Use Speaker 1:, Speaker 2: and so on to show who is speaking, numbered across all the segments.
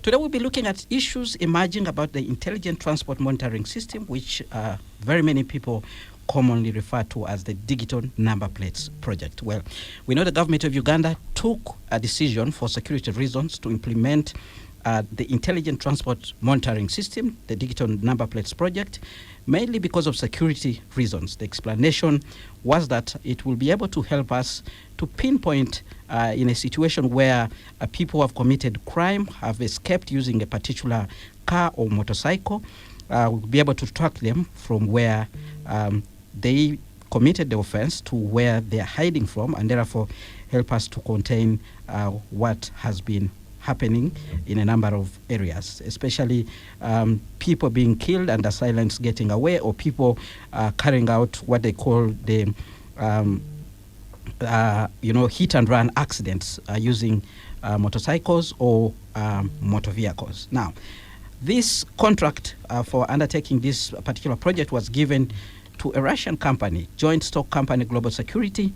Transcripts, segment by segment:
Speaker 1: Today we'll be looking at issues emerging about the Intelligent Transport Monitoring System, which very many people commonly refer to as the Digital Number Plates Project. Well, we know the government of Uganda took a decision for security reasons to implement the Intelligent Transport Monitoring System, the Digital Number Plates Project, mainly because of security reasons. The explanation was that it will be able to help us to pinpoint in a situation where people who have committed crime, have escaped using a particular car or motorcycle, we'll be able to track them from where they committed the offense to where they are hiding from, and therefore help us to contain what has been happening in a number of areas, especially people being killed and assailants getting away, or people carrying out what they call the hit and run accidents using motorcycles or motor vehicles. Now, this contract for undertaking this particular project was given to a Russian company, joint stock company Global Security,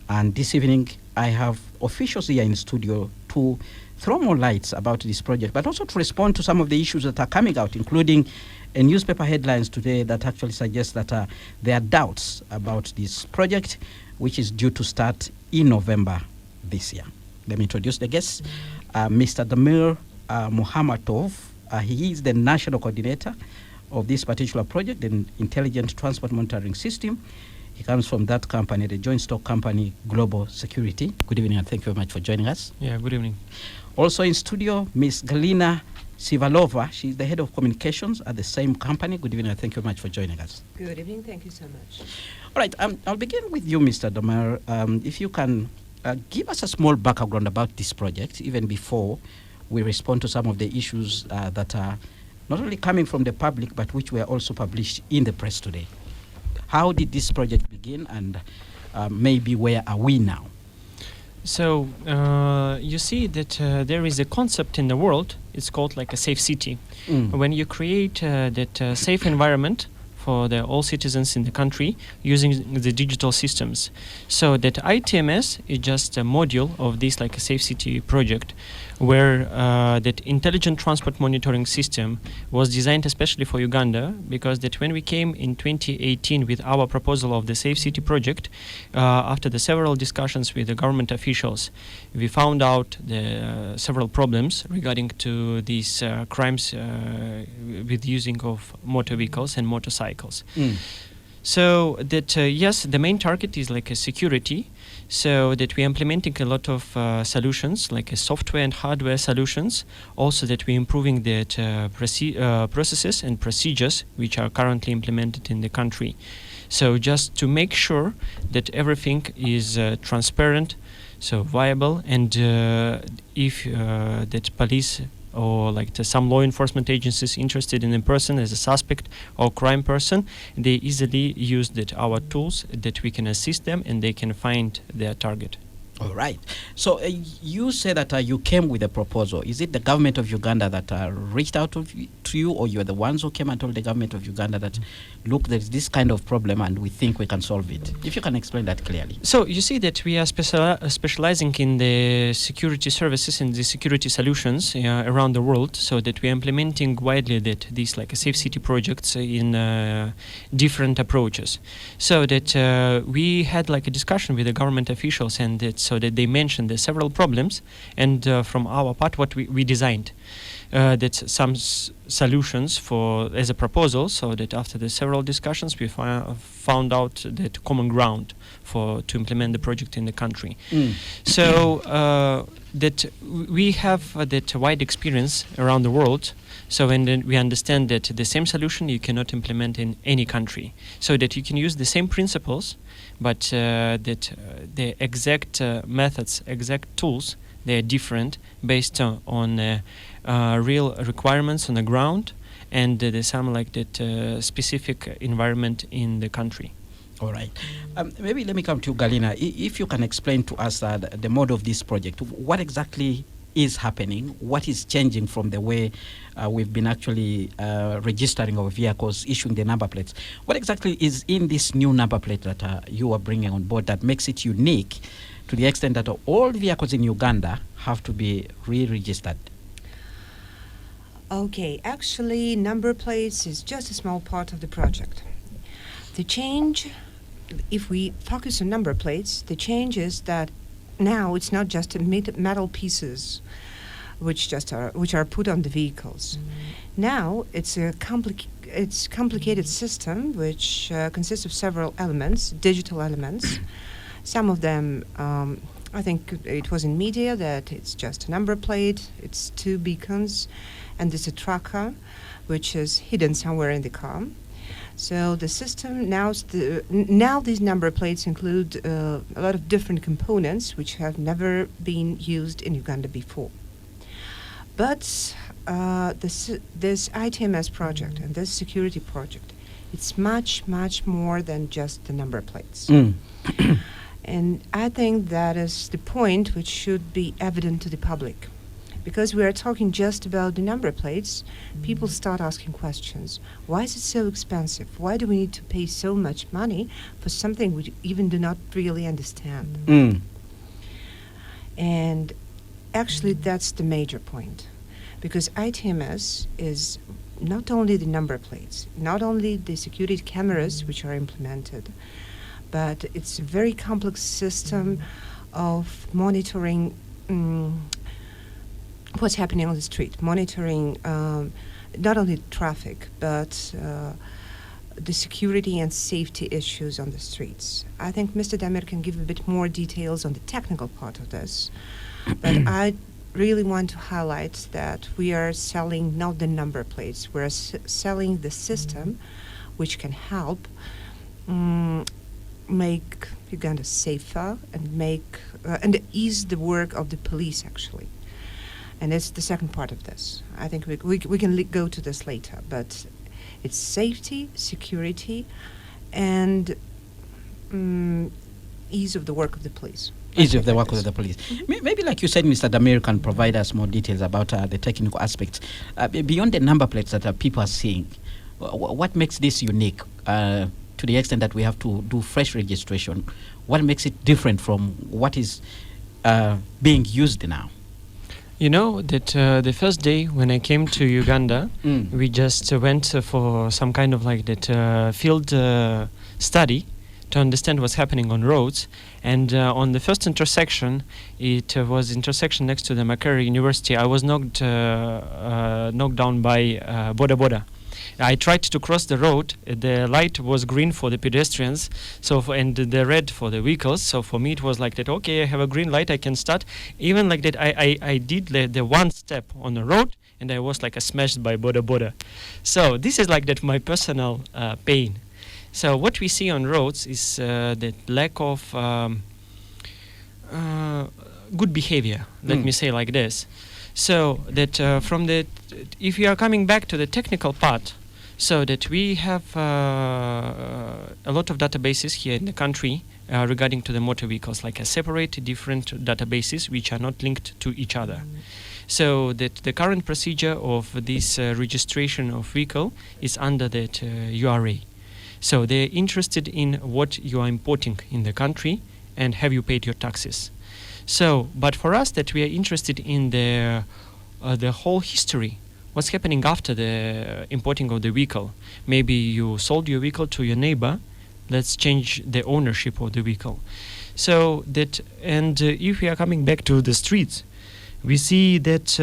Speaker 1: and this evening I have officials here in studio to throw more lights about this project, but also to respond to some of the issues that are coming out, including a newspaper headlines today that actually suggests that there are doubts about this project, which is due to start in November this year. Let me introduce the guests. Mr. Damir Muhammadov, he is the national coordinator of this particular project, the Intelligent Transport Monitoring System. He comes from that company, the joint stock company Global Security. Good evening, and thank you very much for joining us.
Speaker 2: Yeah, good evening.
Speaker 1: Also in studio, Ms. Galina Sivalova. She's the head of communications at the same company. Good evening, and thank you very much for joining us.
Speaker 3: Good evening, thank you so much.
Speaker 1: All right, I'll begin with you, Mr. Damir. If you can give us a small background about this project, even before we respond to some of the issues that are not only coming from the public, but which were also published in the press today. How did this project begin, and maybe where are we now?
Speaker 2: So you see that there is a concept in the world. It's called like a safe city. When you create that safe environment for all citizens in the country using the digital systems. So that ITMS is just a module of this like a safe city project, where that intelligent transport monitoring system was designed especially for Uganda, because that when we came in 2018 with our proposal of the safe city project, after the several discussions with the government officials, we found out the several problems regarding to these crimes with using of motor vehicles and motorcycles. So that yes, the main target is like a security, so that we're implementing a lot of solutions like a software and hardware solutions, also that we're improving that processes and procedures which are currently implemented in the country. So just to make sure that everything is transparent, so viable, and if that police or like some law enforcement agencies interested in a person as a suspect or crime person, they easily use that our tools that we can assist them and they can find their target.
Speaker 1: All right. So you say that you came with a proposal. Is it the government of Uganda that reached out to you, or you're the ones who came and told the government of Uganda that, look, there's this kind of problem and we think we can solve it? If you can explain that clearly.
Speaker 2: So you see that we are specializing in the security services and the security solutions around the world, so that we are implementing widely that these like safe city projects in different approaches. So that we had like a discussion with the government officials, and so that they mentioned the several problems, and from our part what we designed. That some solutions for as a proposal, so that after the several discussions we found out that common ground to implement the project in the country. So that we have that wide experience around the world, so and then we understand that the same solution you cannot implement in any country, so that you can use the same principles, but that the exact methods, exact tools, they are different based on real requirements on the ground, and there's some like that specific environment in the country.
Speaker 1: All right. Maybe let me come to you, Galina. If you can explain to us the mode of this project, what exactly is happening, what is changing from the way we've been actually registering our vehicles, issuing the number plates. What exactly is in this new number plate that you are bringing on board that makes it unique to the extent that all vehicles in Uganda have to be re-registered?
Speaker 3: Okay, actually, number plates is just a small part of the project. The change, if we focus on number plates, the change is that now it's not just metal pieces which are put on the vehicles. Now it's a complicated system which consists of several elements, digital elements. Some of them, I think it was in media that it's just a number plate, it's two beacons, and there's a tracker which is hidden somewhere in the car. So the system now these number plates include a lot of different components which have never been used in Uganda before. But this ITMS project and this security project, it's much, much more than just the number plates. And I think that is the point which should be evident to the public. Because we are talking just about the number plates, people start asking questions. Why is it so expensive? Why do we need to pay so much money for something we even do not really understand? And actually, that's the major point. Because ITMS is not only the number plates, not only the security cameras which are implemented, but it's a very complex system of monitoring what's happening on the street, monitoring not only traffic, but the security and safety issues on the streets. I think Mr. Damir can give a bit more details on the technical part of this, but I really want to highlight that we are selling not the number plates, we're selling the system which can help make Uganda safer and ease the work of the police, actually. And it's the second part of this. I think we can go to this later, but it's safety, security, and ease of the work of the police.
Speaker 1: Ease of the work of the police. Maybe, like you said, Mr. Damir can provide us more details about the technical aspects. Beyond the number plates that people are seeing, what makes this unique to the extent that we have to do fresh registration? What makes it different from what is being used now?
Speaker 2: You know that the first day when I came to Uganda, we just went for some kind of like that field study to understand what's happening on roads. And on the first intersection, it was intersection next to the Makerere University. I was knocked down by Boda Boda. I tried to cross the road. The light was green for the pedestrians, and the red for the vehicles. So for me, it was like that. Okay, I have a green light. I can start. Even like that, I did the one step on the road, and I was like smashed by Boda Boda. So this is like that my personal pain. So what we see on roads is the lack of good behavior. Let me say like this. So that if you are coming back to the technical part, so that we have a lot of databases here in the country regarding to the motor vehicles, like a separate different databases which are not linked to each other. So that the current procedure of this registration of vehicle is under that URA. So they're interested in what you are importing in the country and have you paid your taxes. So, but for us that we are interested in the whole history, what's happening after the importing of the vehicle. Maybe you sold your vehicle to your neighbor, let's change the ownership of the vehicle. So that, and if we are coming back to the streets, we see that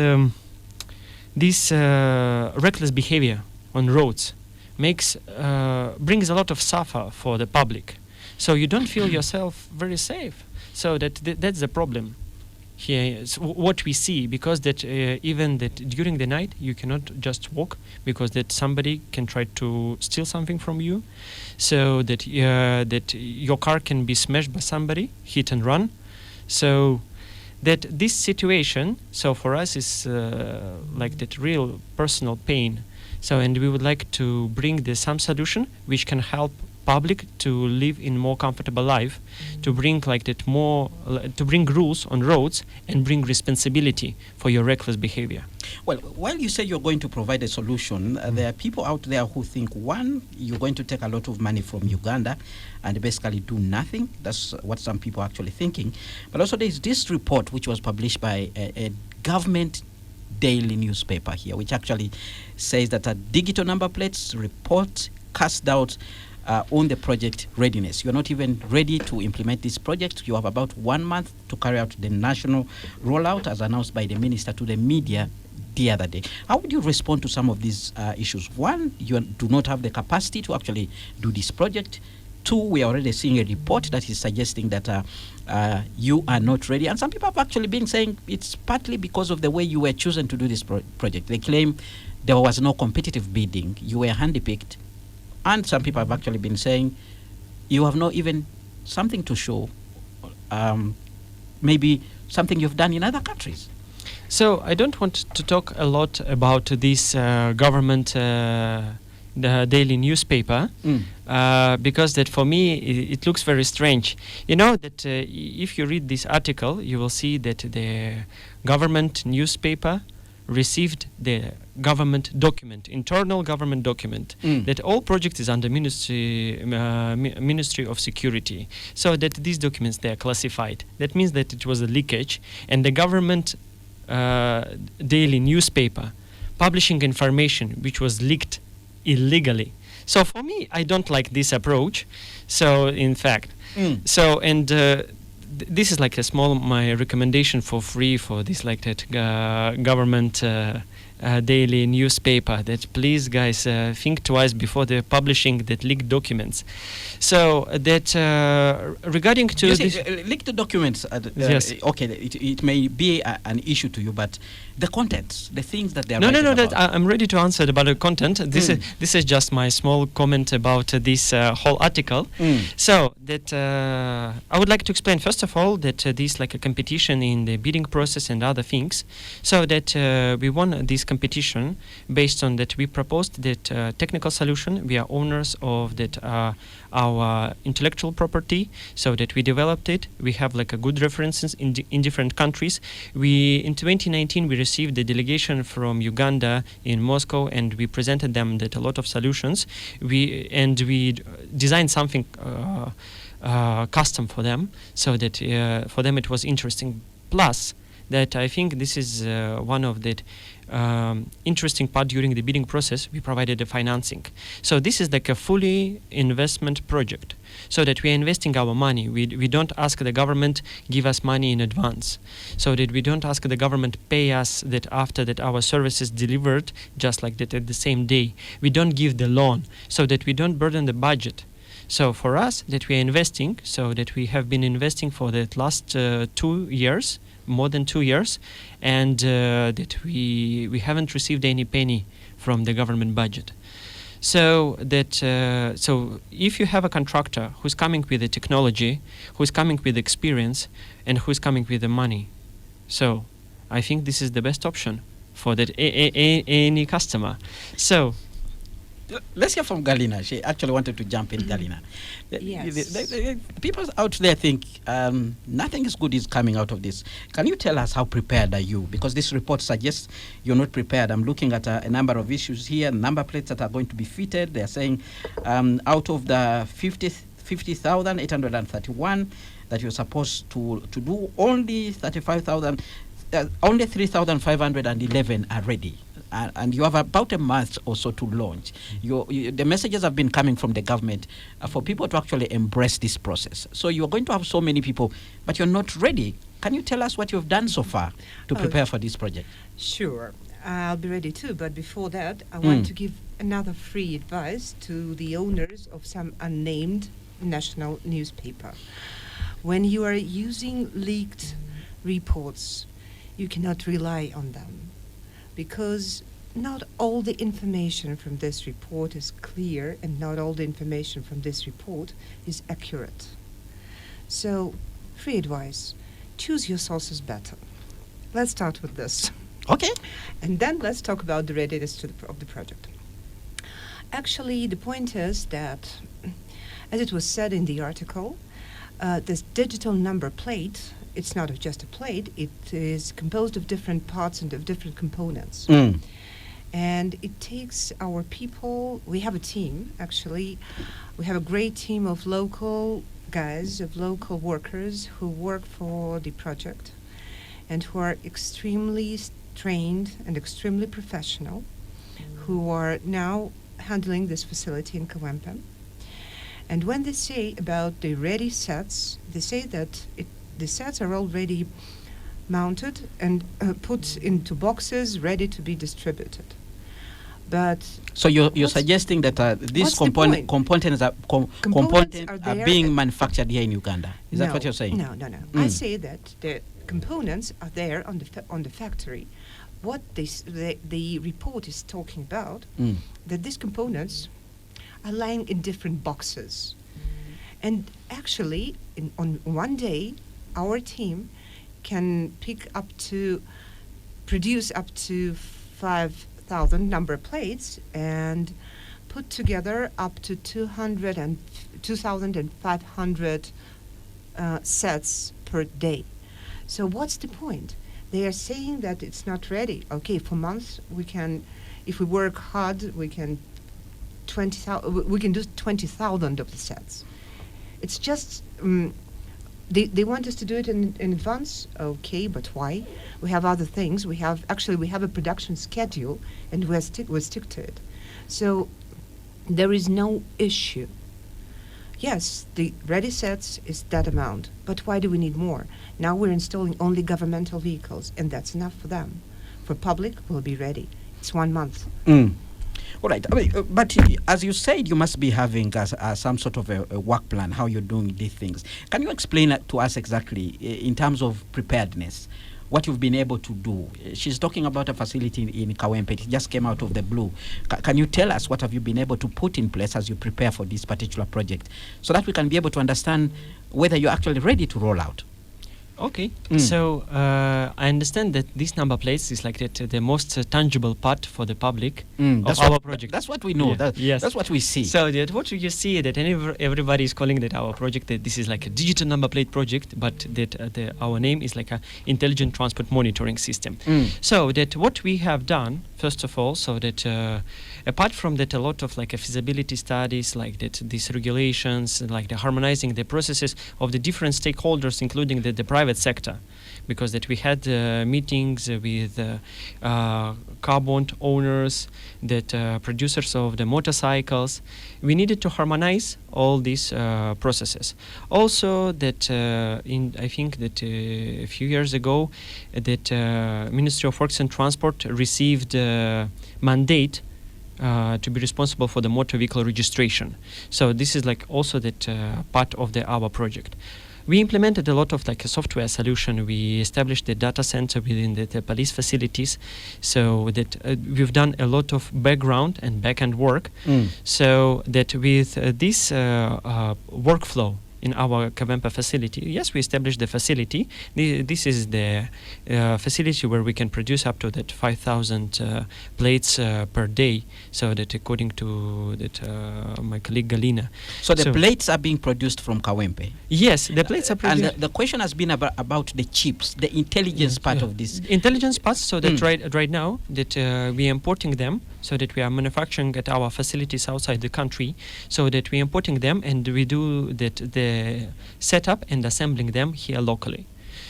Speaker 2: this reckless behavior on roads brings a lot of suffer for the public. So you don't feel yourself very safe. So that's the problem here. What we see, because that even that during the night you cannot just walk, because that somebody can try to steal something from you. So that your car can be smashed by somebody, hit and run. So that this situation, so for us is like that real personal pain. So, and we would like to bring some solution which can help public to live in more comfortable life, to bring like that more, to bring rules on roads and bring responsibility for your reckless behavior.
Speaker 1: Well, while you say you're going to provide a solution, there are people out there who think, one, you're going to take a lot of money from Uganda and basically do nothing. That's what some people are actually thinking. But also there's this report which was published by a government daily newspaper here, which actually says that a digital number plates report cast doubt on the project readiness. You're not even ready to implement this project. You have about 1 month to carry out the national rollout, as announced by the minister to the media the other day. How would you respond to some of these issues? One, you do not have the capacity to actually do this project. Two, we are already seeing a report that is suggesting that you are not ready. And some people have actually been saying it's partly because of the way you were chosen to do this project. They claim there was no competitive bidding. You were handpicked. And some people have actually been saying you have not even something to show, maybe something you've done in other countries.
Speaker 2: So I don't want to talk a lot about this government the daily newspaper because that for me it looks very strange. You know that if you read this article, you will see that the government newspaper received the government document, internal government document, that all project is under Ministry of Security. So that these documents, they are classified. That means that it was a leakage, and the government daily newspaper publishing information which was leaked illegally. So for me, I don't like this approach. So in fact, this is like a small my recommendation for free for this like that government daily newspaper, that please guys think twice before they're publishing that leaked documents. So that regarding to this,
Speaker 1: leaked documents,
Speaker 2: yes,
Speaker 1: okay, it may be an issue to you, but the contents, the things that they are
Speaker 2: no,
Speaker 1: writing about.
Speaker 2: I'm ready to answer about the content. This is just my small comment about this whole article. So that I would like to explain first of all that this like a competition in the bidding process and other things. So that we won this competition based on that we proposed that technical solution. We are owners of that our intellectual property, so that we developed it. We have like a good references in different countries. We in 2019 we received the delegation from Uganda in Moscow, and we presented them that a lot of solutions. We designed something custom for them, so that for them it was interesting. Plus that I think this is one of the interesting part during the bidding process. We provided the financing. So this is like a fully investment project, so that we are investing our money. We don't ask the government give us money in advance, so that we don't ask the government pay us that after that our services delivered just like that at the same day. We don't give the loan, so that we don't burden the budget. So for us that we are investing, so that we have been investing for the last 2 years, more than 2 years, and that we haven't received any penny from the government budget. So that so if you have a contractor who's coming with the technology, who's coming with experience, and who's coming with the money, so I think this is the best option for that any customer. So
Speaker 1: let's hear from Galina. She actually wanted to jump in, Galina.
Speaker 3: Yes.
Speaker 1: The people out there think nothing is good is coming out of this. Can you tell us how prepared are you? Because this report suggests you're not prepared. I'm looking at a number of issues here, number plates that are going to be fitted. They're saying out of the 50,831 that you're supposed to do, only 35,000, only 3,511 are ready. And you have about a month or so to launch. The messages have been coming from the government for people to actually embrace this process. So you're going to have so many people, but you're not ready. Can you tell us what you've done so far to prepare for this project?
Speaker 3: Sure, I'll be ready too. But before that, I want to give another free advice to the owners of some unnamed national newspaper. When you are using leaked reports, you cannot rely on them, because not all the information from this report is clear, and not all the information from this report is accurate. So, free advice, choose your sources better. Let's start with this.
Speaker 1: Okay.
Speaker 3: And then let's talk about the readiness of the project. Actually, the point is that, as it was said in the article, this digital number plate, it's not just a plate, it is composed of different parts and of different components. And it takes our people, we have a team, actually. We have a great team of local guys, of local workers who work for the project and who are extremely trained and extremely professional who are now handling this facility in Kawempe. And when they say about the ready sets, they say that the sets are already mounted and put into boxes ready to be distributed. But
Speaker 1: So you're
Speaker 3: what's-
Speaker 1: suggesting that these
Speaker 3: what's the point?
Speaker 1: components are
Speaker 3: Components are
Speaker 1: are
Speaker 3: there
Speaker 1: being
Speaker 3: and-
Speaker 1: manufactured here in Uganda. Is that
Speaker 3: No,
Speaker 1: what you're saying?
Speaker 3: No.
Speaker 1: Mm.
Speaker 3: I say that the components are there on the factory. What the report is talking about,
Speaker 1: Mm.
Speaker 3: that these components are lying in different boxes. And actually, on one day, our team can produce up to 5,000 number plates and put together up to 2,500 sets per day. So what's the point? They are saying that it's not ready. Okay, for months we can, if we work hard, we can we can do 20,000 of the sets. It's just they want us to do it in advance. Okay, but why? We have other things. We have a production schedule, and we stick to it. So there is no issue. Yes, the ready sets is that amount, but why do we need more? Now we're installing only governmental vehicles, and that's enough for them. For public, we'll be ready. It's 1 month.
Speaker 1: Mm. All right. I mean, but as you said, you must be having some sort of a work plan, how you're doing these things. Can you explain that to us exactly in terms of preparedness, what you've been able to do? She's talking about a facility in Kawempe. It just came out of the blue. Can you tell us what have you been able to put in place as you prepare for this particular project so that we can be able to understand whether you're actually ready to roll out?
Speaker 2: Okay, so I understand that this number plates is like the most tangible part for the public of our project.
Speaker 1: That's what we know.
Speaker 2: Yeah. Yes.
Speaker 1: That's what we see.
Speaker 2: So that what you see that everybody is calling that our project that this is like a digital number plate project, but that our name is like a intelligent transport monitoring system. So that what we have done first of all, so that apart from that a lot of like a feasibility studies, like that these regulations, like the harmonizing the processes of the different stakeholders, including the private sector, because that we had meetings with car bond owners, that producers of the motorcycles. We needed to harmonize all these processes. Also, that I think that a few years ago, that Ministry of Works and Transport received mandate to be responsible for the motor vehicle registration. So this is like also that part of our project. We implemented a lot of like a software solution. We established the data center within the police facilities, so that we've done a lot of background and back-end work, so that with this workflow in our Kawempe facility, yes, we established the facility. This is the facility where we can produce up to that 5,000 plates per day. So that according to that my colleague Galina.
Speaker 1: So the plates are being produced from Kawempe.
Speaker 2: Yes, the plates are produced.
Speaker 1: And the question has been about the chips, the intelligence part of this.
Speaker 2: Intelligence parts. So that right now that we are importing them, so that we are manufacturing at our facilities outside the country, so that we are importing them and we do the setup and assembling them here locally.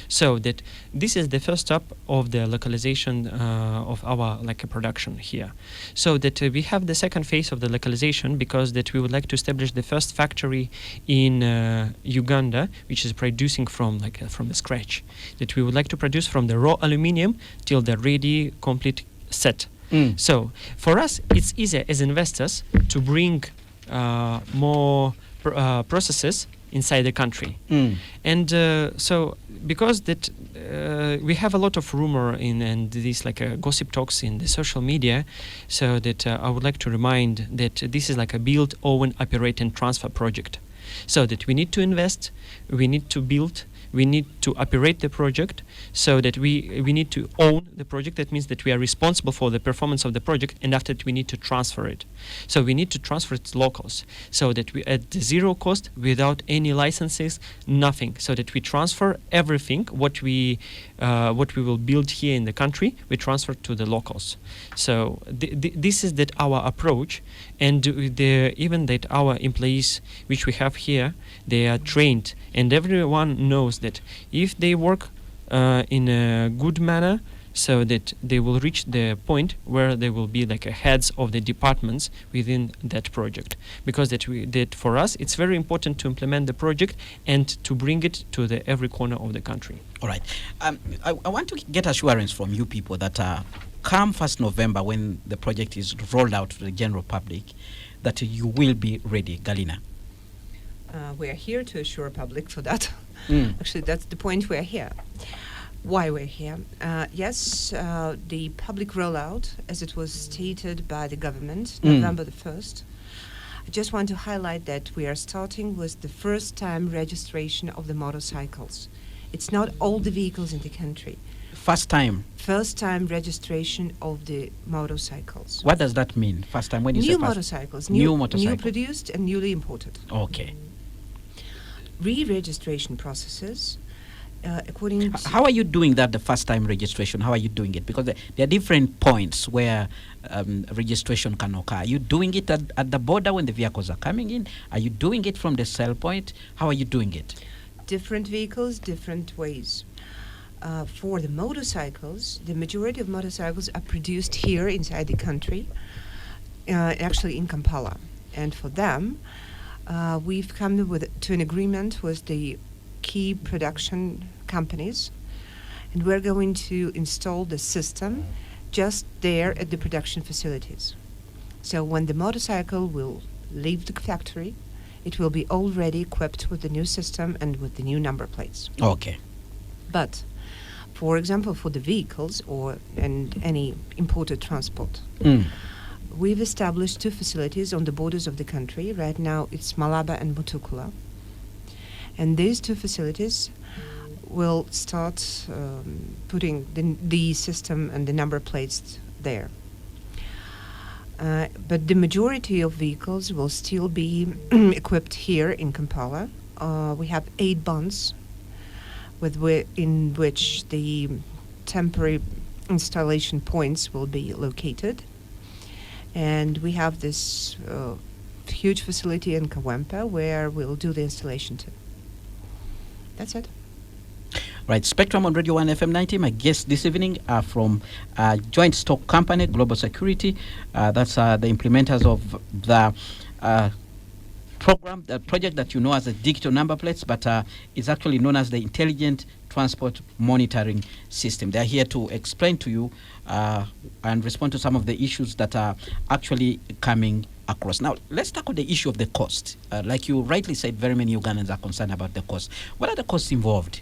Speaker 2: So that this is the first step of the localization of our like a production here. So that we have the second phase of the localization, because that we would like to establish the first factory in Uganda, which is producing from the scratch. That we would like to produce from the raw aluminium till the ready complete set. So for us, it's easier as investors to bring more processes inside the country. And so because that we have a lot of rumor and these like gossip talks in the social media, so that I would like to remind that this is like a build, own, operate and transfer project. So that we need to invest, we need to build, we need to operate the project, so that we need to own the project. That means that we are responsible for the performance of the project, and after that we need to transfer it. So we need to transfer it to locals, so that we at zero cost, without any licenses, nothing. So that we transfer everything what we will build here in the country, we transfer to the locals. So this is that our approach, and even that our employees which we have here, they are trained, and everyone knows that if they work in a good manner, so that they will reach the point where they will be like a heads of the departments within that project. Because that for us, it's very important to implement the project and to bring it to the every corner of the country.
Speaker 1: All right. I want to get assurance from you people that come 1st November, when the project is rolled out to the general public, that you will be ready. Galina.
Speaker 3: We are here to assure public for that.
Speaker 1: Mm.
Speaker 3: Actually, that's the point we're here. Why we're here? Yes, the public rollout, as it was stated by the government, November the 1st. I just want to highlight that we are starting with the first time registration of the motorcycles. It's not all the vehicles in the country.
Speaker 1: First time.
Speaker 3: First time registration of the motorcycles.
Speaker 1: What does that mean? First time when you say
Speaker 3: New
Speaker 1: first?
Speaker 3: motorcycles.
Speaker 1: New
Speaker 3: New
Speaker 1: motorcycle.
Speaker 3: produced and newly imported.
Speaker 1: Okay.
Speaker 3: Re-registration processes, according to...
Speaker 1: How are you doing that, the first time registration? How are you doing it? Because there are different points where registration can occur. Are you doing it at the border when the vehicles are coming in? Are you doing it from the sell point? How are you doing it?
Speaker 3: Different vehicles, different ways. For the motorcycles, the majority of motorcycles are produced here inside the country, actually in Kampala. And for them, we've come to an agreement with the key production companies, and we're going to install the system just there at the production facilities. So when the motorcycle will leave the factory, it will be already equipped with the new system and with the new number plates.
Speaker 1: Okay.
Speaker 3: But, for example, for the vehicles and any imported transport, we've established 2 facilities on the borders of the country. Right now, it's Malaba and Mutukula. And these 2 facilities will start putting the system and the number plates there. But the majority of vehicles will still be equipped here in Kampala. We have 8 bunds in which the temporary installation points will be located. And we have this huge facility in Kawempe where we'll do the installation too. That's it.
Speaker 1: Right, Spectrum on Radio 1 FM 90. My guests this evening are from Joint Stock Company, Global Security. That's the implementers of the program, the project that you know as the digital number plates, but it's actually known as the Intelligent Transport Monitoring System. They're here to explain to you and respond to some of the issues that are actually coming across. Now, let's tackle the issue of the cost. Like you rightly said, very many Ugandans are concerned about the cost. What are the costs involved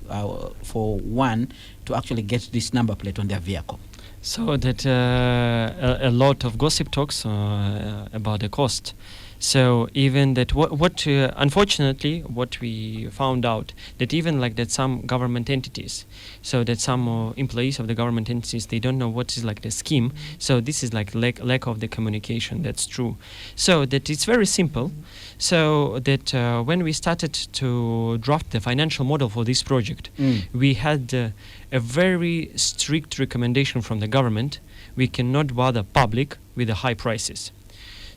Speaker 1: for one to actually get this number plate on their vehicle?
Speaker 2: So that a lot of gossip talks about the cost. So even that unfortunately what we found out that even like that some government entities, so that some employees of the government entities, they don't know what is like the scheme. So this is like lack of the communication. That's true. So that it's very simple. So that when we started to draft the financial model for this project, we had a very strict recommendation from the government. We cannot bother public with the high prices.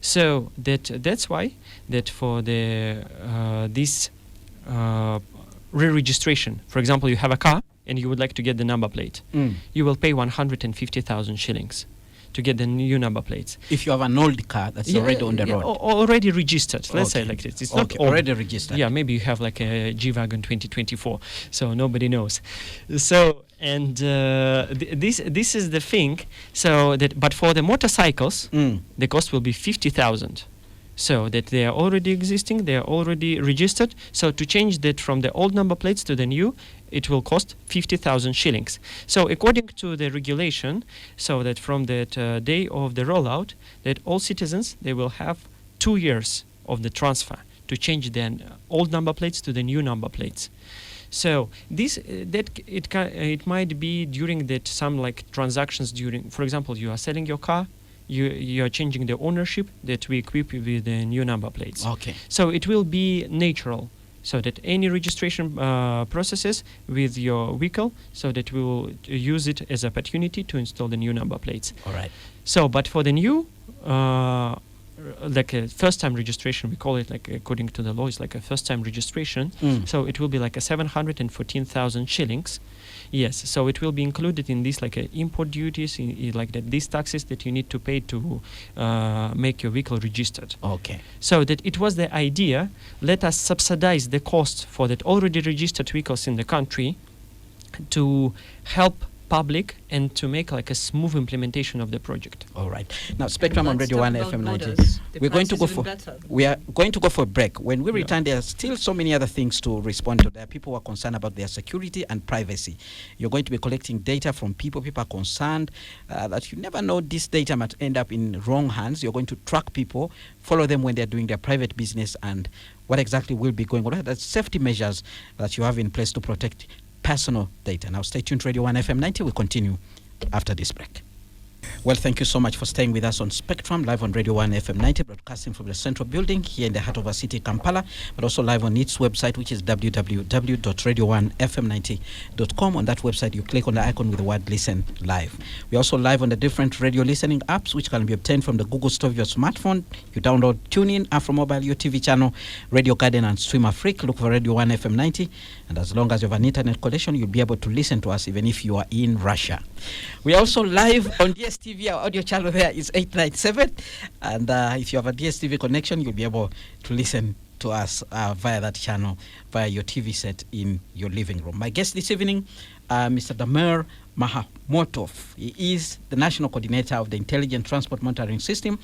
Speaker 2: So that's why that for the this re-registration, for example, you have a car and you would like to get the number plate, you will pay 150,000 shillings to get the new number plates.
Speaker 1: If you have an old car that's already on the road.
Speaker 2: Already registered, let's say like this. It's not old.
Speaker 1: Already registered.
Speaker 2: Yeah, maybe you have like a G-Wagon 2024, so nobody knows. So, and this is the thing, so that, but for the motorcycles, the cost will be 50,000. So that they are already existing, they are already registered. So to change that from the old number plates to the new, it will cost 50,000 shillings. So according to the regulation, so that from that day of the rollout, that all citizens, they will have 2 years of the transfer to change the old number plates to the new number plates. So this it might be during that some like transactions during, for example, you are selling your car, you are changing the ownership that we equip with the new number plates.
Speaker 1: Okay.
Speaker 2: So it will be natural, so that any registration processes with your vehicle, so that we will use it as an opportunity to install the new number plates.
Speaker 1: All right.
Speaker 2: So, but for the new like a first-time registration. We call it, like, according to the law, it's like a first-time registration. So it will be like a 714,000 shillings. Yes, so it will be included in these, like, import duties, like these taxes that you need to pay to make your vehicle registered.
Speaker 1: Okay.
Speaker 2: So that it was the idea, let us subsidize the cost for that already registered vehicles in the country to help public and to make like a smooth implementation of the project.
Speaker 1: All right. Now, Spectrum on
Speaker 3: Let's
Speaker 1: Radio
Speaker 3: talk
Speaker 1: 1
Speaker 3: about
Speaker 1: FM 90.
Speaker 3: borders. The
Speaker 1: We're going to
Speaker 3: price
Speaker 1: go
Speaker 3: is
Speaker 1: for
Speaker 3: even better.
Speaker 1: we are going to go for a break. When we
Speaker 2: Yeah.
Speaker 1: return, there are still so many other things to respond to. There are people who are concerned about their security and privacy. You're going to be collecting data from people. People are concerned that you never know this data might end up in wrong hands. You're going to track people, follow them when they're doing their private business, and what exactly will be going on. What are the safety measures that you have in place to protect personal data? Now, stay tuned. Radio 1 FM 90 will continue after this break. Well, thank you so much for staying with us on Spectrum, live on Radio 1 FM 90, broadcasting from the Central Building here in the heart of our city, Kampala, but also live on its website, which is www.radio1fm90.com. On that website, you click on the icon with the word Listen Live. We're also live on the different radio listening apps, which can be obtained from the Google Store of your smartphone. You download TuneIn, Afromobile, your TV channel, Radio Garden, and Streamer Freak. Look for Radio 1 FM 90, and as long as you have an internet connection, you'll be able to listen to us even if you are in Russia. We are also live on DSTV. Our audio channel there is 897, and if you have a DSTV connection, you'll be able to listen to us via that channel, via your TV set in your living room. My guest this evening, Mr. Damer Mahamotov. He is the National Coordinator of the Intelligent Transport Monitoring System,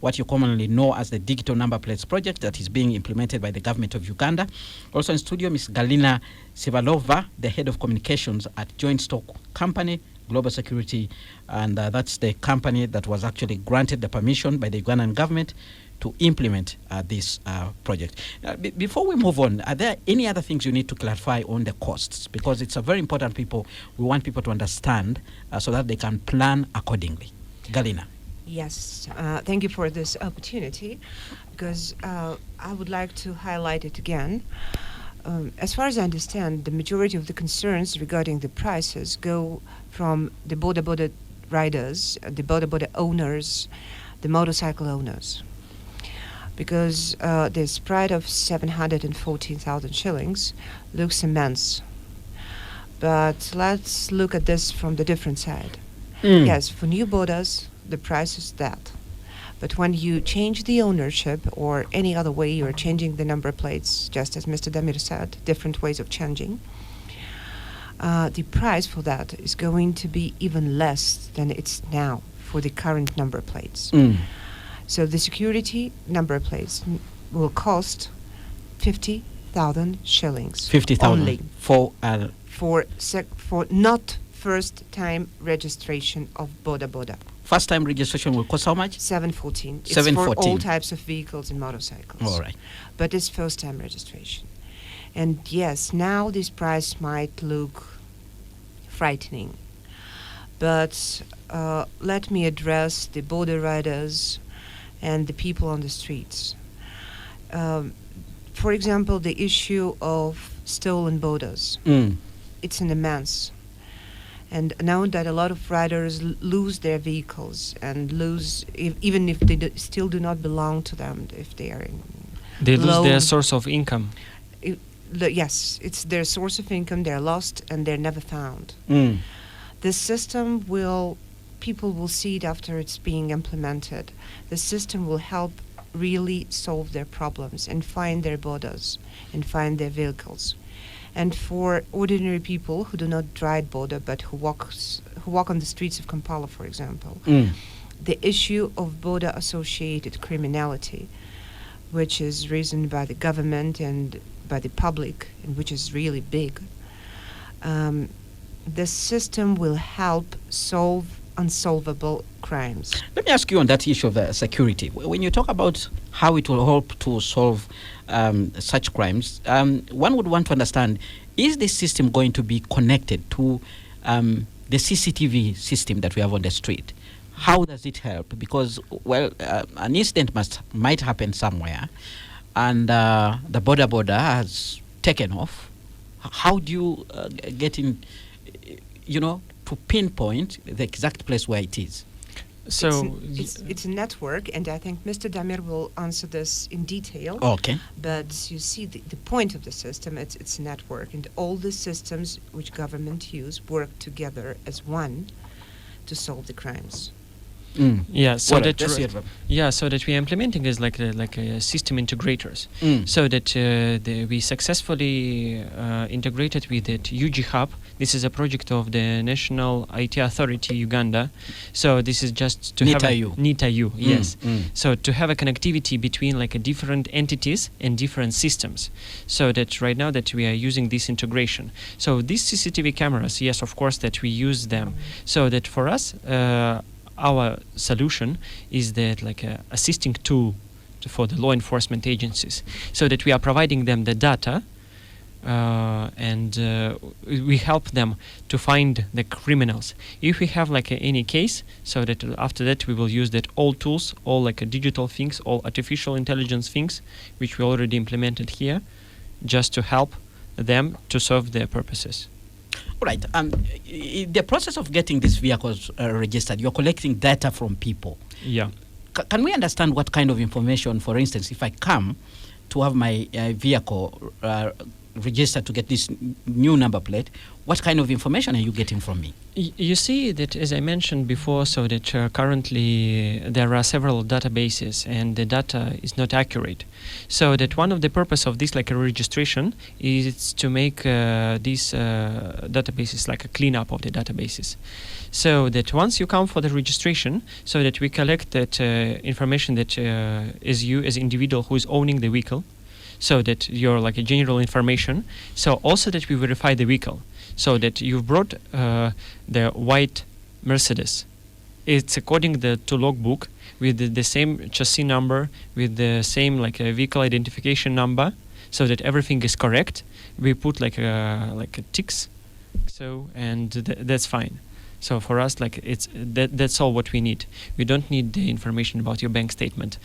Speaker 1: what you commonly know as the Digital Number Plates Project that is being implemented by the government of Uganda. Also in studio, Ms. Galina Sivalova, the Head of Communications at Joint Stock Company, Global Security, and that's the company that was actually granted the permission by the Ugandan government to implement this project. Before we move on, are there any other things you need to clarify on the costs? Because it's a very important we want people to understand so that they can plan accordingly. Galina.
Speaker 3: Yes, thank you for this opportunity, because I would like to highlight it again. As far as I understand, the majority of the concerns regarding the prices go from the border riders, the border owners, the motorcycle owners. Because this price of 714,000 shillings looks immense. But let's look at this from the different side. Yes, for new borders, the price is that. But when you change the ownership or any other way, you're changing the number plates, just as Mr. Damir said, different ways of changing, the price for that is going to be even less than it's now for the current number plates. So the security number plates will cost 50,000 shillings.
Speaker 1: 50,000
Speaker 3: only
Speaker 1: for
Speaker 3: for not first-time registration of Boda.
Speaker 1: first-time registration will cost how much?
Speaker 3: 714. It's
Speaker 1: 714.
Speaker 3: for all types of vehicles and motorcycles.
Speaker 1: All right.
Speaker 3: But it's first-time registration. And yes, now this price might look frightening. But let me address the border riders and the people on the streets. For example, the issue of stolen borders. It's an immense. And now that a lot of riders lose their vehicles and lose, even if they still do not belong to them, if they are in
Speaker 2: They lose their
Speaker 3: low-
Speaker 2: source of income.
Speaker 3: yes, it's their source of income, they're lost and they're never found. The system people will see it after it's being implemented. The system will help really solve their problems and find their borders and find their vehicles. And for ordinary people who do not ride border but who walk on the streets of Kampala, for example, the issue of border-associated criminality, which is reasoned by the government and by the public, and which is really big, the system will help solve unsolvable crimes.
Speaker 1: Let me ask you on that issue of security. When you talk about how it will help to solve such crimes, one would want to understand, is this system going to be connected to the CCTV system that we have on the street? How does it help? Because, well, an incident might happen somewhere, and the border has taken off. How do you get in, to pinpoint the exact place where it is?
Speaker 2: So
Speaker 3: it's a network, and I think Mr. Damir will answer this in detail.
Speaker 1: Okay.
Speaker 3: But you see, the point of the system, it's a network, and all the systems which government use work together as one to solve the crimes.
Speaker 2: yeah, so
Speaker 1: Well,
Speaker 2: that
Speaker 1: that's
Speaker 2: r-
Speaker 1: it.
Speaker 2: yeah, so that we are implementing is like a system integrators. So that we successfully integrated with the UG Hub. This is a project of the National IT Authority Uganda. So this is just to have
Speaker 1: NITAU.
Speaker 2: NITAU, yes.
Speaker 1: Mm.
Speaker 2: So to have a connectivity between like a different entities and different systems. So that right now that we are using this integration. So these CCTV cameras, yes, of course that we use them. So that for us, our solution is that like a assisting tool for the law enforcement agencies, so that we are providing them the data and we help them to find the criminals. If we have like any case, so that after that we will use that all tools, all like digital things, all artificial intelligence things, which we already implemented here, just to help them to serve their purposes.
Speaker 1: All right. The process of getting these vehicles registered, you're collecting data from people.
Speaker 2: Yeah.
Speaker 1: Can we understand what kind of information, for instance, if I come to have my vehicle registered to get this new number plate, what kind of information are you getting from me?
Speaker 2: You see that, as I mentioned before, so that currently there are several databases and the data is not accurate. So that one of the purpose of this like a registration is to make these databases like a cleanup of the databases. So that once you come for the registration, so that we collect that information that is you as individual who is owning the vehicle, so that you're like a general information. So also that we verify the vehicle, so that you've brought the white Mercedes. It's according to logbook with the same chassis number, with the same like a vehicle identification number, so that everything is correct. We put like a ticks, so and that's fine. So for us, like that's all what we need. We don't need the information about your bank statement.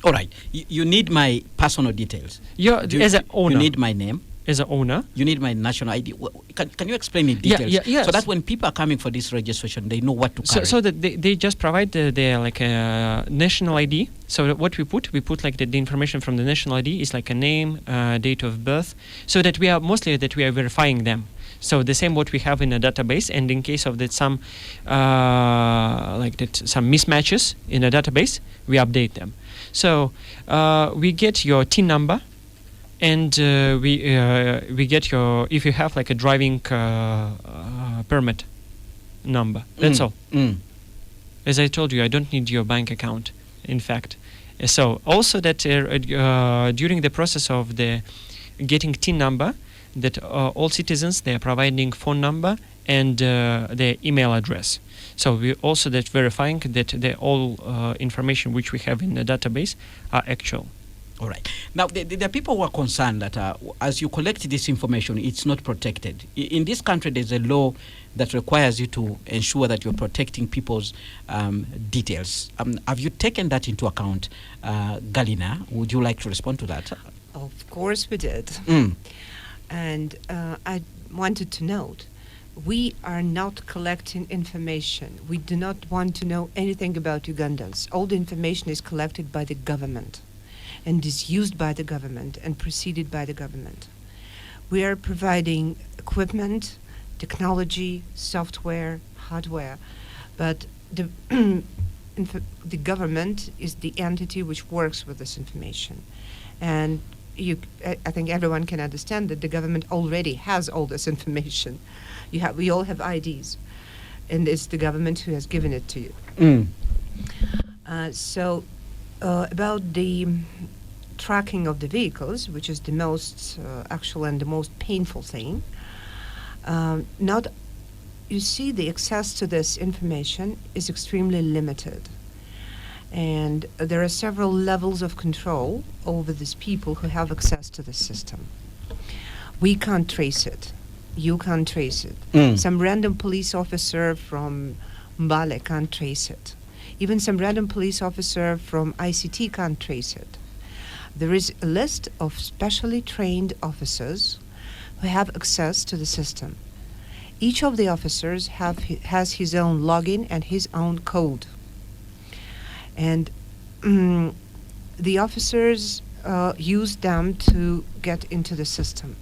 Speaker 1: All right. You need my personal details.
Speaker 2: As an owner.
Speaker 1: You need my name.
Speaker 2: As an owner.
Speaker 1: You need my national ID. Can you explain in details?
Speaker 2: Yes.
Speaker 1: So that when people are coming for this registration, they know what to carry.
Speaker 2: So that they just provide their like a national ID. So that what we put like the information from the national ID is like a name, date of birth, so that we are verifying them. So the same what we have in a database, and in case of that some some mismatches in a database, we update them. So we get your TIN number, and we get your, if you have like a driving permit number. That's all. As I told you, I don't need your bank account, in fact. So also that during the process of the getting TIN number, that all citizens, they are providing phone number and their email address. So we also that verifying that the all information which we have in the database are actual.
Speaker 1: All right. Now, there are people who are concerned that as you collect this information, it's not protected. In this country, there's a law that requires you to ensure that you're protecting people's details. Have you taken that into account, Galina? Would you like to respond to that?
Speaker 3: Of course we did. And I wanted to note, we are not collecting information. We do not want to know anything about Ugandans. All the information is collected by the government and is used by the government and preceded by the government. We are providing equipment, technology, software, hardware, but the government is the entity which works with this information. And I think everyone can understand that the government already has all this information. We all have IDs, and it's the government who has given it to you. So about the tracking of the vehicles, which is the most actual and the most painful thing, you see the access to this information is extremely limited. And there are several levels of control over these people who have access to the system. We can't trace it. You can't trace it. Some random police officer from Mbale can't trace it. Even some random police officer from ICT can't trace it. There is a list of specially trained officers who have access to the system. Each of the officers has his own login and his own code. and the officers use them to get into the system.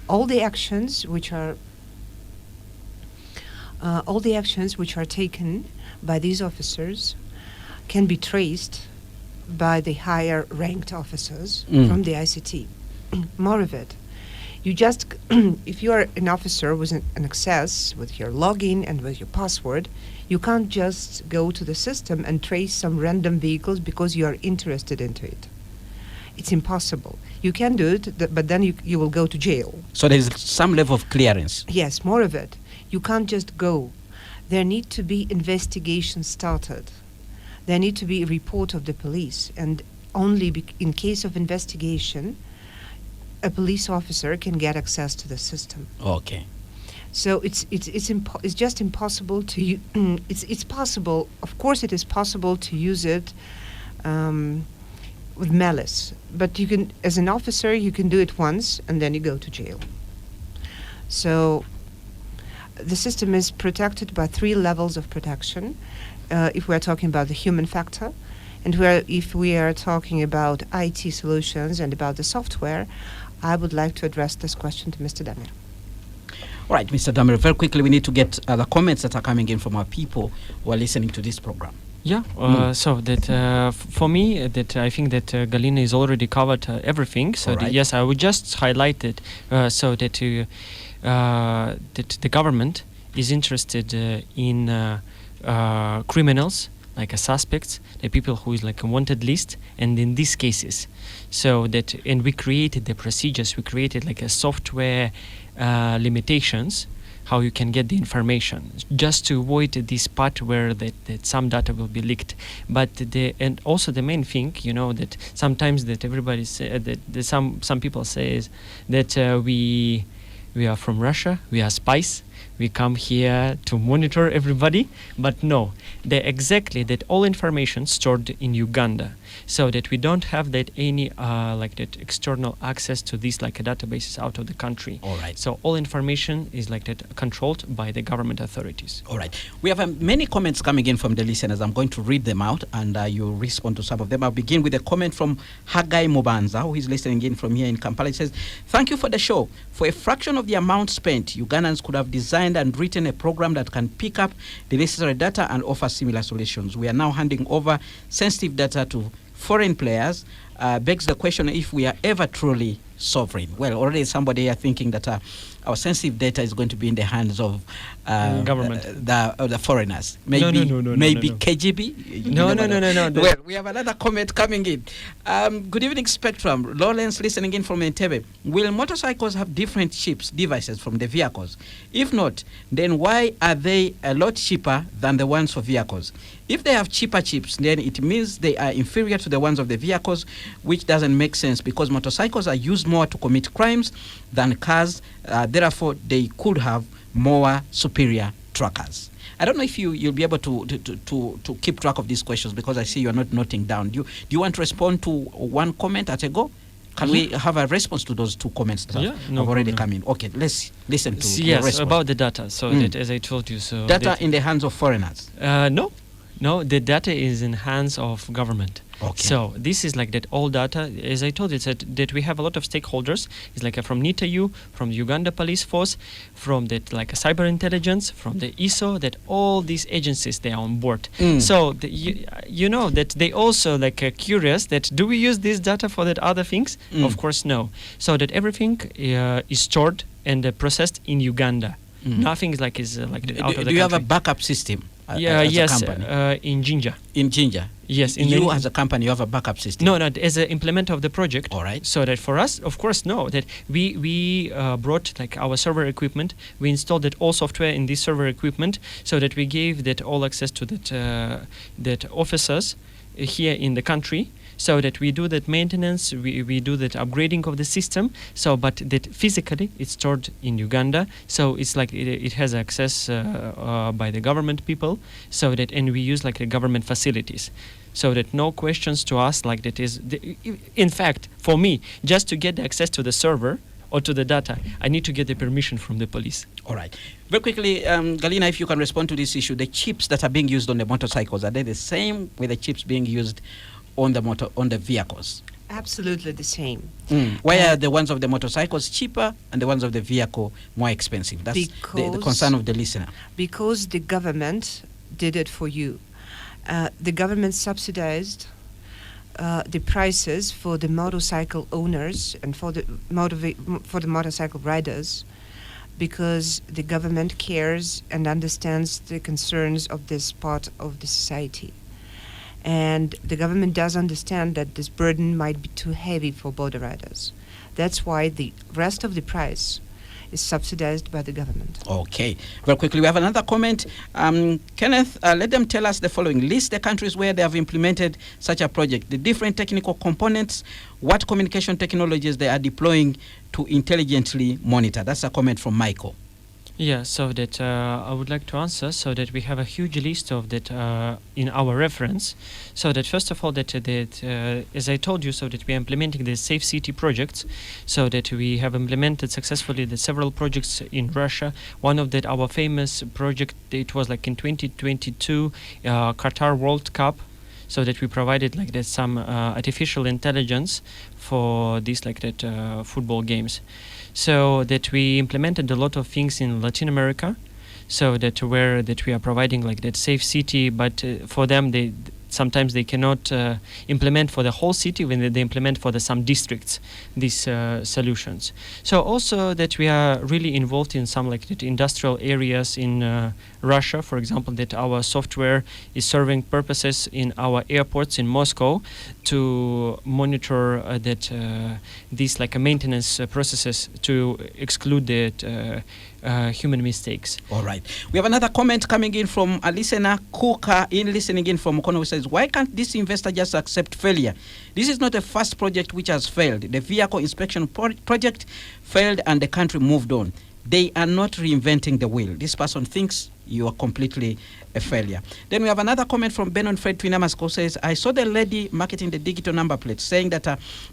Speaker 3: All the actions which are taken by these officers can be traced by the higher ranked officers from the ICT. More of it. You just, if you are an officer with an access with your login and with your password, you can't just go to the system and trace some random vehicles because you are interested into it. It's impossible. You can do it, but then you will go to jail.
Speaker 1: So there's some level of clearance.
Speaker 3: Yes, more of it. You can't just go. There need to be investigations started. There need to be a report of the police, and only in case of investigation, a police officer can get access to the system.
Speaker 1: Okay.
Speaker 3: So it's just impossible to it's possible. Of course, it is possible to use it with malice, but you can, as an officer, you can do it once and then you go to jail. So the system is protected by 3 levels of protection. If we are talking about the human factor, and if we are talking about IT solutions and about the software, I would like to address this question to Mr. Damir.
Speaker 1: All right, Mr. Damir, very quickly, we need to get the comments that are coming in from our people who are listening to this program.
Speaker 2: Yeah, so that for me, that I think that Galina has already covered everything. So
Speaker 1: Right.
Speaker 2: yes, I would just highlight it so that that the government is interested in criminals, like suspects, the people who is like a wanted list, and in these cases, so that, and we created the procedures, we created like a software limitations, how you can get the information, just to avoid this part where that some data will be leaked. But and also the main thing, you know, that sometimes that everybody say that some people say is that we are from Russia, we are spies, we come here to monitor everybody, but no, exactly that all information stored in Uganda, so that we don't have that any like that external access to these like databases out of the country.
Speaker 1: All right.
Speaker 2: So all information is like that controlled by the government authorities.
Speaker 1: All right. We have many comments coming in from the listeners. I'm going to read them out, and you respond to some of them. I'll begin with a comment from Hagai Mobanza, who is listening in from here in Kampala. He says, "Thank you for the show. For a fraction of the amount spent, Ugandans could have designed and written a program that can pick up the necessary data and offer similar solutions. We are now handing over sensitive data to foreign players. Begs the question if we are ever truly sovereign." Well, already somebody are thinking that our sensitive data is going to be in the hands of
Speaker 2: Government.
Speaker 1: The foreigners. Maybe
Speaker 2: No,
Speaker 1: maybe
Speaker 2: no.
Speaker 1: KGB. You
Speaker 2: No.
Speaker 1: never know. Well, we have another comment coming in. Good evening, Spectrum. Lawrence listening in from Entebbe. Will motorcycles have different chips, devices from the vehicles? If not, then why are they a lot cheaper than the ones for vehicles? If they have cheaper chips, then it means they are inferior to the ones of the vehicles, which doesn't make sense because motorcycles are used more to commit crimes than cars. Therefore, they could have more superior trackers. I don't know if you'll be able to keep track of these questions because I see you're not noting down. Do you want to respond to one comment at a go? Can we have a response to those 2 comments that have already come in? Okay, let's listen to your
Speaker 2: Yes,
Speaker 1: response.
Speaker 2: about the data. So that, as I told you, so
Speaker 1: Data in the hands of foreigners.
Speaker 2: No, the data is in hands of government.
Speaker 1: Okay.
Speaker 2: So this is like that all data, as I told you, that we have a lot of stakeholders. It's like from NITAU, from the Uganda Police Force, from that like a cyber intelligence, from the ISO, that all these agencies, they are on board. So you know that they also like curious that do we use this data for that other things? Of course, no. So that everything is stored and processed in Uganda. Nothing is like out of the country.
Speaker 1: Do you have a backup system?
Speaker 2: Yes,
Speaker 1: a company?
Speaker 2: in Jinja.
Speaker 1: In Jinja?
Speaker 2: Yes.
Speaker 1: You as a company, you have a backup system?
Speaker 2: No, as an implementer of the project.
Speaker 1: All right.
Speaker 2: So that for us, of course, no. That we brought like our server equipment. We installed that all software in this server equipment, so that we gave that all access to that officers here in the country. So that we do that maintenance, we do that upgrading of the system. So, but that physically it's stored in Uganda. So it's like it has access by the government people. So that, and we use like the government facilities. So that no questions to us like that is. In fact, for me, just to get the access to the server, or to the data, I need to get the permission from the police.
Speaker 1: All right. Very quickly, Galina, if you can respond to this issue, the chips that are being used on the motorcycles, are they the same with the chips being used on the vehicles?
Speaker 3: Absolutely the same.
Speaker 1: Why are the ones of the motorcycles cheaper and the ones of the vehicle more expensive? That's the concern of the listener.
Speaker 3: Because the government did it for you. The government subsidized the prices for the motorcycle owners and for the motorcycle riders, because the government cares and understands the concerns of this part of the society. And the government does understand that this burden might be too heavy for border riders. That's why the rest of the price is subsidized by the government.
Speaker 1: Okay. Very quickly, we have another comment. Kenneth, let them tell us the following. List the countries where they have implemented such a project, the different technical components, what communication technologies they are deploying to intelligently monitor. That's a comment from Michael.
Speaker 2: Yeah, so that I would like to answer, so that we have a huge list of that in our reference. So that first of all, that as I told you, so that we are implementing the Safe City projects, so that we have implemented successfully the several projects in Russia. One of that, our famous project, it was like in 2022 Qatar World Cup. So that we provided like that some artificial intelligence for these like that football games. So that we implemented a lot of things in Latin America, so that where that we are providing like that safe city, but for them they sometimes they cannot implement for the whole city when they implement for the some districts these solutions. So also that we are really involved in some like that industrial areas in Russia, for example, that our software is serving purposes in our airports in Moscow to monitor that these like maintenance processes to exclude that human mistakes.
Speaker 1: All right. We have another comment coming in from a listener, Kuka, listening in from Mukono, who says, why can't this investor just accept failure? This is not the first project which has failed. The vehicle inspection project failed and the country moved on. They are not reinventing the wheel. This person thinks you are completely a failure. Then we have another comment from Benon Fred Twinamasco, who says, I saw the lady marketing the digital number plate saying that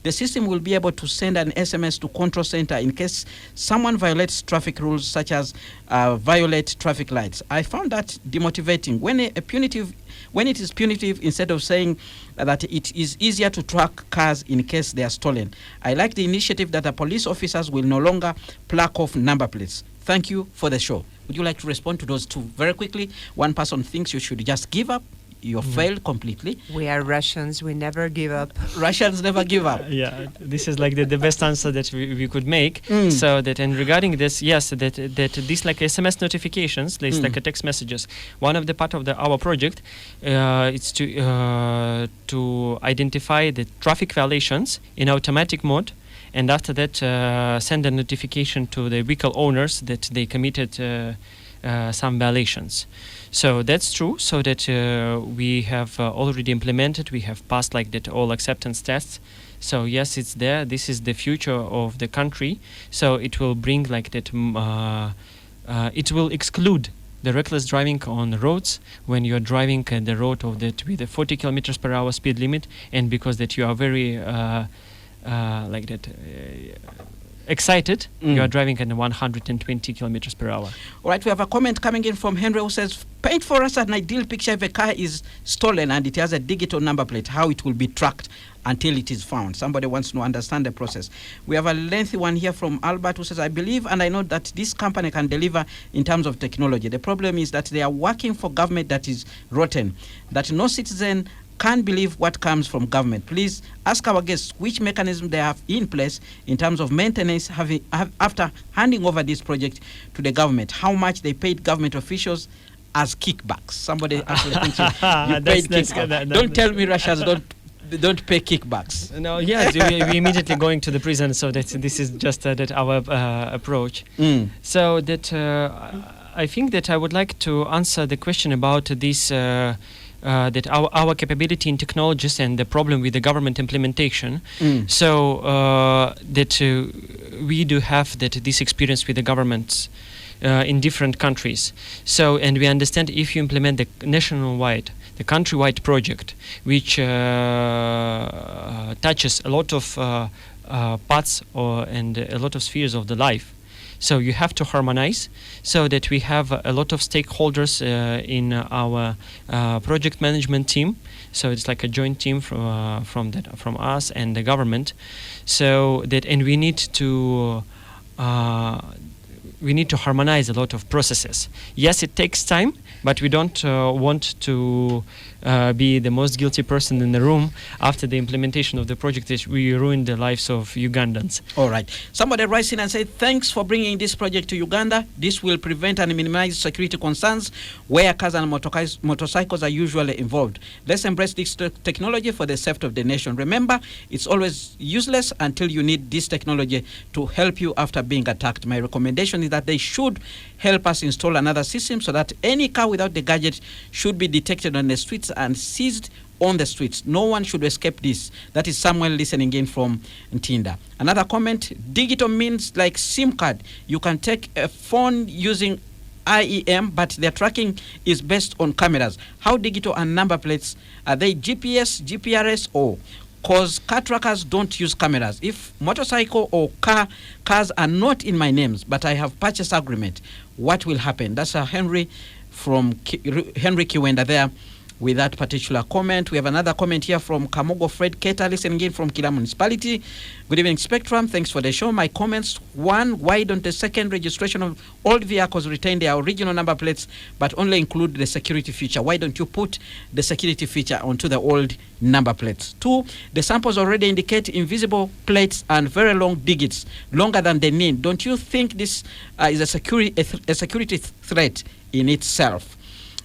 Speaker 1: the system will be able to send an SMS to control center in case someone violates traffic rules such as violate traffic lights. I found that demotivating. When it is punitive, instead of saying that it is easier to track cars in case they are stolen. I like the initiative that the police officers will no longer plaque off number plates. Thank you for the show. Would you like to respond to those two very quickly? One person thinks you should just give up. You failed completely.
Speaker 3: We are Russians. We never give up.
Speaker 1: Russians never give up.
Speaker 2: Yeah, this is like the best answer that we could make. So that, and regarding this, yes, that these like SMS notifications, these like a text messages. One of the part of our project, it's to identify the traffic violations in automatic mode. And after that, send a notification to the vehicle owners that they committed some violations. So that's true. So that we have already implemented. We have passed like that all acceptance tests. So yes, it's there. This is the future of the country. So it will bring like that. It will exclude the reckless driving on the roads when you are driving the road of that with a 40 kilometers per hour speed limit, and because that you are very like that excited, you are driving at 120 kilometers per hour.
Speaker 1: All right, we have a comment coming in from Henry, who says, paint for us an ideal picture if a car is stolen and it has a digital number plate, how it will be tracked until it is found. Somebody wants to understand the process. We have a lengthy one here from Albert, who says, I believe and I know that this company can deliver in terms of technology. The problem is that they are working for government that is rotten, that no citizen can't believe what comes from government. Please ask our guests which mechanism they have in place in terms of maintenance after handing over this project to the government. How much they paid government officials as kickbacks. Somebody actually thinks you paid kickbacks. Don't tell me Russians don't pay kickbacks.
Speaker 2: No, yes, we immediately going to the prison. So that this is just that our approach. So that I think that I would like to answer the question about this. That our capability in technologies and the problem with the government implementation. So that we do have that this experience with the governments in different countries. So, and we understand if you implement the nationwide, the countrywide project, which touches a lot of parts and a lot of spheres of the life. So you have to harmonize so that we have a lot of stakeholders in our project management team. So it's like a joint team from us and the government. So that, and we need to harmonize a lot of processes. Yes, it takes time, but we don't want to be the most guilty person in the room after the implementation of the project that we ruin the lives of Ugandans.
Speaker 1: All right. Somebody writes in and said, thanks for bringing this project to Uganda. This will prevent and minimize security concerns where cars and motorcycles are usually involved. Let's embrace this technology for the safety of the nation. Remember, it's always useless until you need this technology to help you after being attacked. My recommendation is that they should help us install another system so that any car without the gadget should be detected on the streets and seized on the streets. No one should escape this. That is Samuel listening in from Ntinda. Another comment, digital means like SIM card. You can take a phone using IEM, but their tracking is based on cameras. How digital and number plates? Are they GPS, GPRS, or? Because car trackers don't use cameras. If motorcycle or cars are not in my names, but I have purchase agreement, what will happen? That's Henry Henry Kiwenda there with that particular comment. We have another comment here from Kamogo Fred Keta, listening in from Kila Municipality. Good evening, Spectrum. Thanks for the show. My comments: one, why don't the second registration of old vehicles retain their original number plates but only include the security feature? Why don't you put the security feature onto the old number plates? Two, the samples already indicate invisible plates and very long digits, longer than they need. Don't you think this is a security threat in itself?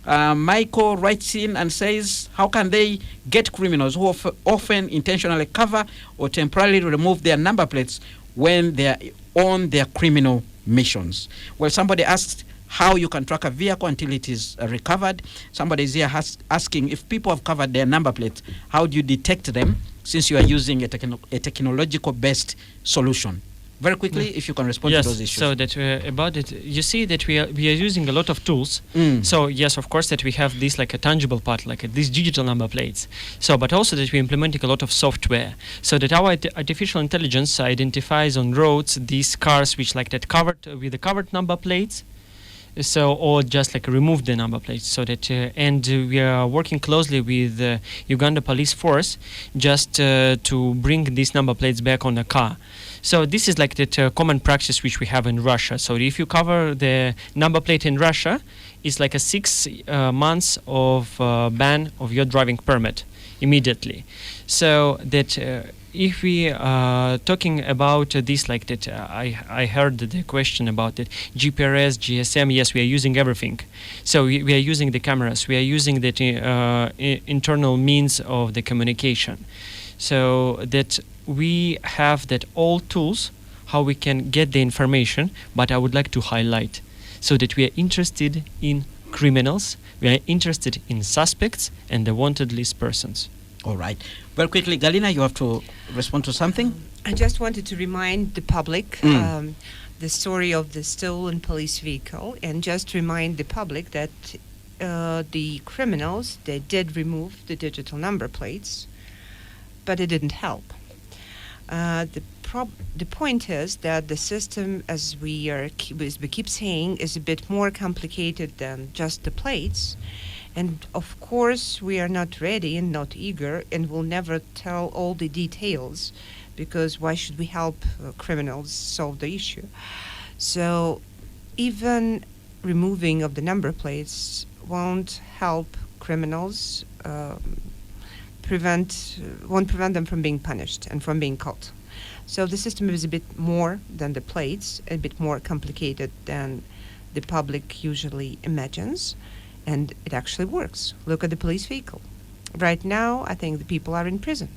Speaker 1: Michael writes in and says, how can they get criminals who often intentionally cover or temporarily remove their number plates when they are on their criminal missions? Well, somebody asked how you can track a vehicle until it is recovered. Somebody is here asking if people have covered their number plates, how do you detect them since you are using a technological-based solution? Very quickly, if you can respond to those issues.
Speaker 2: So that about it, you see that we are using a lot of tools. So yes, of course, that we have this like a tangible part, like these digital number plates. So, but also that we're implementing a lot of software, so that our artificial intelligence identifies on roads these cars which like that covered with the covered number plates. So, or just like remove the number plates, so that and we are working closely with Uganda Police Force just to bring these number plates back on the car. So this is like that common practice which we have in Russia. So if you cover the number plate in Russia, it's like a 6 months of ban of your driving permit immediately. So that if we are talking about this like that, I heard the question about it, GPRS, GSM, yes, we are using everything. So we are using the cameras, we are using the internal means of the communication. So that we have that all tools, how we can get the information, but I would like to highlight, so that we are interested in criminals, we are interested in suspects and the wanted list persons.
Speaker 1: All right. Very quickly, Galina, you have to respond to something.
Speaker 3: I just wanted to remind the public the story of the stolen police vehicle, and just remind the public that the criminals, they did remove the digital number plates, but it didn't help. The point is that the system, as we keep saying, is a bit more complicated than just the plates. And of course, we are not ready and not eager, and will never tell all the details, because why should we help criminals solve the issue? So even removing of the number plates won't help criminals, won't prevent them from being punished and from being caught. So the system is a bit more than the plates, a bit more complicated than the public usually imagines, and it actually works. Look at the police vehicle. Right now, I think the people are in prison.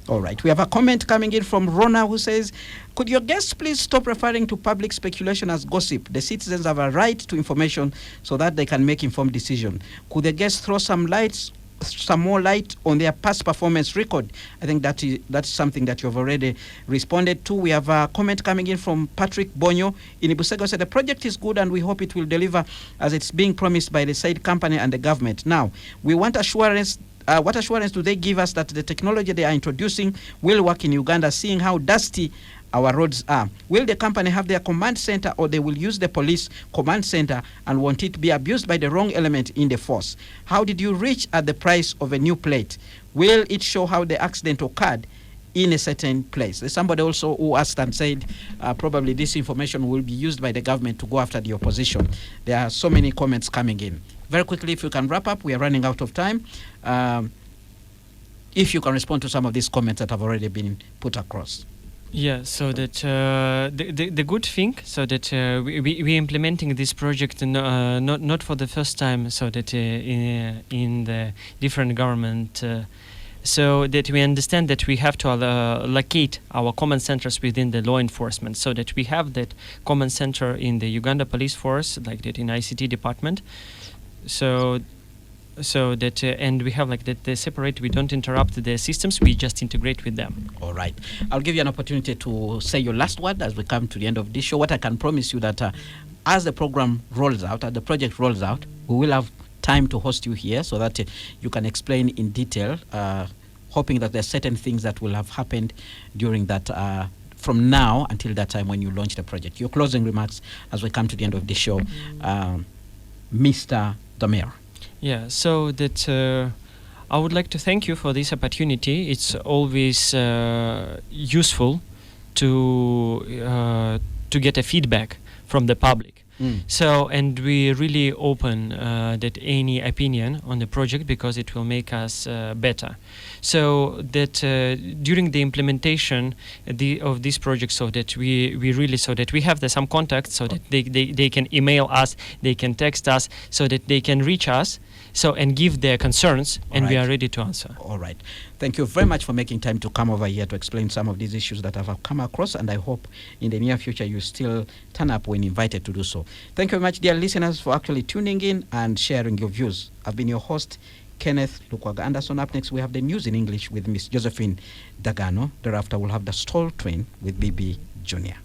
Speaker 1: All right. We have a comment coming in from Rona who says, could your guests please stop referring to public speculation as gossip? The citizens have a right to information so that they can make informed decisions. Could the guests throw some lights some more light on their past performance record. I think that's something that you've already responded to. We have a comment coming in from Patrick Bonyo in Ibusego. Said the project is good and we hope it will deliver as it's being promised by the said company and the government. Now, we want assurance. What assurance do they give us that the technology they are introducing will work in Uganda, seeing how dusty our roads are? Will the company have their command center, or they will use the police command center and want it to be abused by the wrong element in the force? How did you reach at the price of a new plate? Will it show how the accident occurred in a certain place? There's somebody also who asked and said probably this information will be used by the government to go after the opposition. There are so many comments coming in. Very quickly, if you can wrap up, we are running out of time. If you can respond to some of these comments that have already been put across.
Speaker 2: Yeah, so that the good thing, so that we implementing this project not for the first time, so that in the different government, so that we understand that we have to locate our command centers within the law enforcement, so that we have that command center in the Uganda Police Force, like that in ICT department, so that and we have like that they separate. We don't interrupt the systems. We just integrate with them.
Speaker 1: All right. I'll give you an opportunity to say your last word as we come to the end of this show. What I can promise you that as the program rolls out, as the project rolls out, we will have time to host you here so that you can explain in detail, hoping that there are certain things that will have happened during that from now until that time when you launch the project. Your closing remarks as we come to the end of the show, Mr. Damir.
Speaker 2: Yeah, so that I would like to thank you for this opportunity. It's always useful to get a feedback from the public. So, and we really open that any opinion on the project because it will make us better. So that during the implementation of this project, so that we really, so that we have some contacts, so that they can email us, they can text us, so that they can reach us, so and give their concerns, and we are ready to answer.
Speaker 1: All right. Thank you very much for making time to come over here to explain some of these issues that I've come across, and I hope in the near future you still turn up when invited to do so. Thank you very much, dear listeners, for actually tuning in and sharing your views. I've been your host, Kenneth Lukwaga Anderson. Up next, we have the news in English with Miss Josephine Dagano. Thereafter, we'll have the Stall Train with BB Junior.